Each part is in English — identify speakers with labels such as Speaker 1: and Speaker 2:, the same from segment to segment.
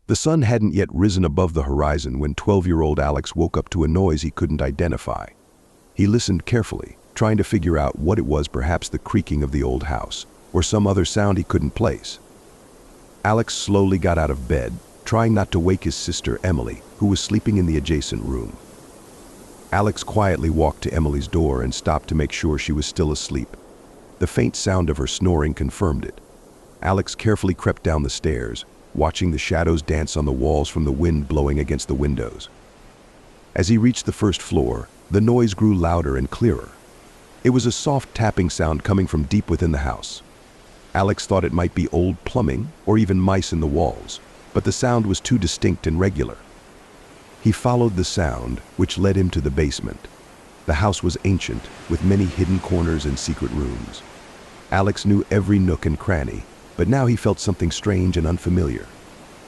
Speaker 1: The sun hadn't yet risen above the horizon when 12-year-old Alex woke up to a noise he couldn't identify. He listened carefully, trying to figure out what it was, perhaps the creaking of the old house, or some other sound he couldn't place. Alex slowly got out of bed, trying not to wake his sister Emily, who was sleeping in the adjacent room. Alex quietly walked to Emily's door and stopped to make sure she was still asleep. The faint sound of her snoring confirmed it. Alex carefully crept down the stairs, watching the shadows dance on the walls from the wind blowing against the windows. As he reached the first floor, the noise grew louder and clearer. It was a soft tapping sound coming from deep within the house. Alex thought it might be old plumbing or even mice in the walls, but the sound was too distinct and regular. He followed the sound, which led him to the basement. The house was ancient, with many hidden corners and secret rooms. Alex knew every nook and cranny, but now he felt something strange and unfamiliar.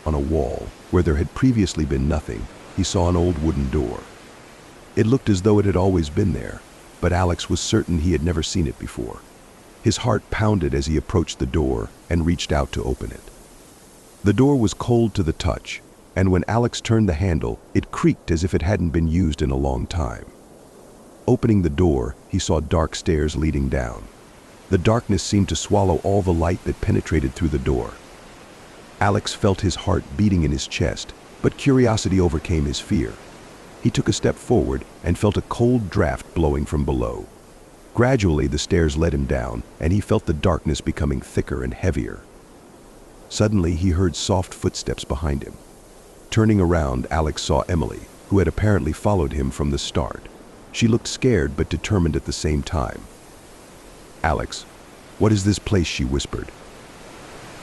Speaker 1: On a wall, where there had previously been nothing, he saw an old wooden door. It looked as though it had always been there, but Alex was certain he had never seen it before. His heart pounded as he approached the door and reached out to open it. The door was cold to the touch, and when Alex turned the handle, it creaked as if it hadn't been used in a long time. Opening the door, he saw dark stairs leading down. The darkness seemed to swallow all the light that penetrated through the door. Alex felt his heart beating in his chest, but curiosity overcame his fear. He took a step forward and felt a cold draft blowing from below. Gradually, the stairs led him down, and he felt the darkness becoming thicker and heavier. Suddenly, he heard soft footsteps behind him. Turning around, Alex saw Emily, who had apparently followed him from the start. She looked scared but determined at the same time. "Alex, what is this place?" she whispered.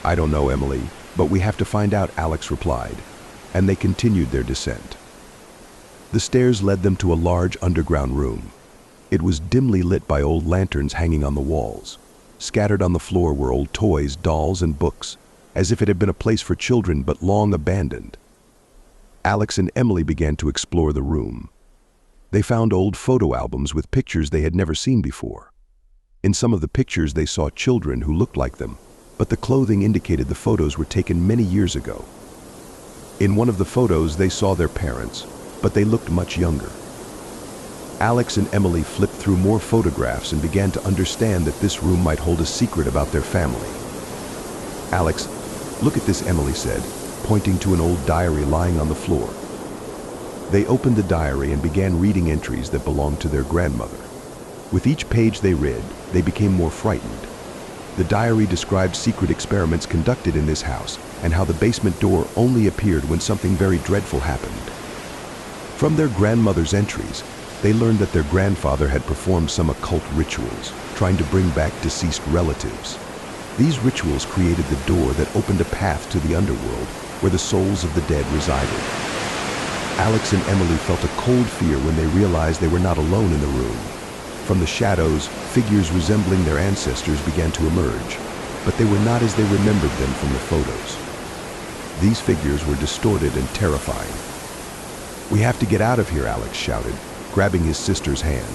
Speaker 1: "I don't know, Emily, but we have to find out," Alex replied, and they continued their descent. The stairs led them to a large underground room. It was dimly lit by old lanterns hanging on the walls. Scattered on the floor were old toys, dolls, and books, as if it had been a place for children but long abandoned. Alex and Emily began to explore the room. They found old photo albums with pictures they had never seen before. In some of the pictures they saw children who looked like them, but the clothing indicated the photos were taken many years ago. In one of the photos they saw their parents, but they looked much younger. Alex and Emily flipped through more photographs and began to understand that this room might hold a secret about their family. "Alex, look at this," Emily said, pointing to an old diary lying on the floor. They opened the diary and began reading entries that belonged to their grandmother. With each page they read, they became more frightened. The diary described secret experiments conducted in this house and how the basement door only appeared when something very dreadful happened. From their grandmother's entries, they learned that their grandfather had performed some occult rituals, trying to bring back deceased relatives. These rituals created the door that opened a path to the underworld, where the souls of the dead resided. Alex and Emily felt a cold fear when they realized they were not alone in the room. From the shadows, figures resembling their ancestors began to emerge, but they were not as they remembered them from the photos. These figures were distorted and terrifying. "We have to get out of here," Alex shouted, grabbing his sister's hand.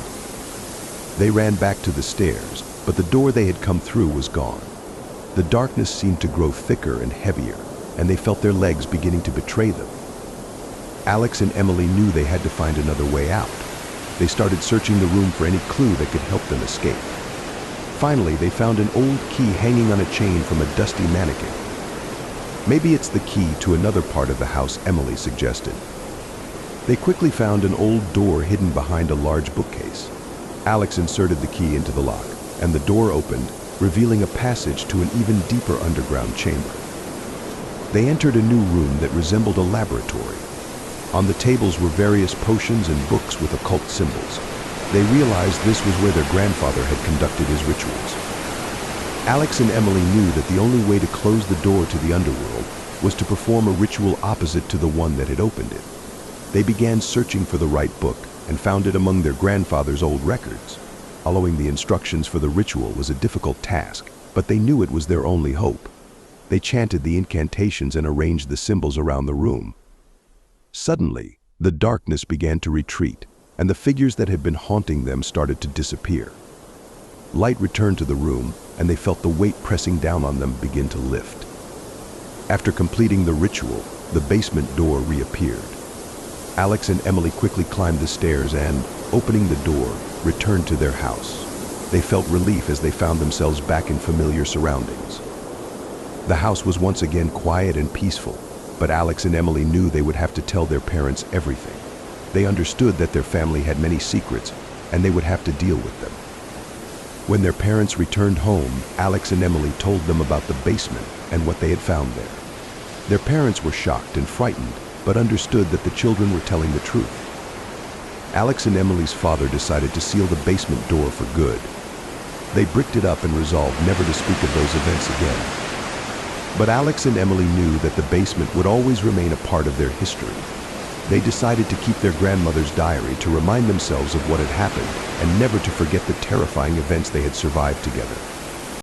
Speaker 1: They ran back to the stairs, but the door they had come through was gone. The darkness seemed to grow thicker and heavier, and they felt their legs beginning to betray them. Alex and Emily knew they had to find another way out. They started searching the room for any clue that could help them escape. Finally, they found an old key hanging on a chain from a dusty mannequin. "Maybe it's the key to another part of the house," Emily suggested. They quickly found an old door hidden behind a large bookcase. Alex inserted the key into the lock, and the door opened, revealing a passage to an even deeper underground chamber. They entered a new room that resembled a laboratory. On the tables were various potions and books with occult symbols. They realized this was where their grandfather had conducted his rituals. Alex and Emily knew that the only way to close the door to the underworld was to perform a ritual opposite to the one that had opened it. They began searching for the right book and found it among their grandfather's old records. Following the instructions for the ritual was a difficult task, but they knew it was their only hope. They chanted the incantations and arranged the symbols around the room. Suddenly, the darkness began to retreat, and the figures that had been haunting them started to disappear. Light returned to the room, and they felt the weight pressing down on them begin to lift. After completing the ritual, the basement door reappeared. Alex and Emily quickly climbed the stairs and, opening the door, returned to their house. They felt relief as they found themselves back in familiar surroundings. The house was once again quiet and peaceful, but Alex and Emily knew they would have to tell their parents everything. They understood that their family had many secrets, and they would have to deal with them. When their parents returned home, Alex and Emily told them about the basement and what they had found there. Their parents were shocked and frightened, but understood that the children were telling the truth. Alex and Emily's father decided to seal the basement door for good. They bricked it up and resolved never to speak of those events again. But Alex and Emily knew that the basement would always remain a part of their history. They decided to keep their grandmother's diary to remind themselves of what had happened and never to forget the terrifying events they had survived together.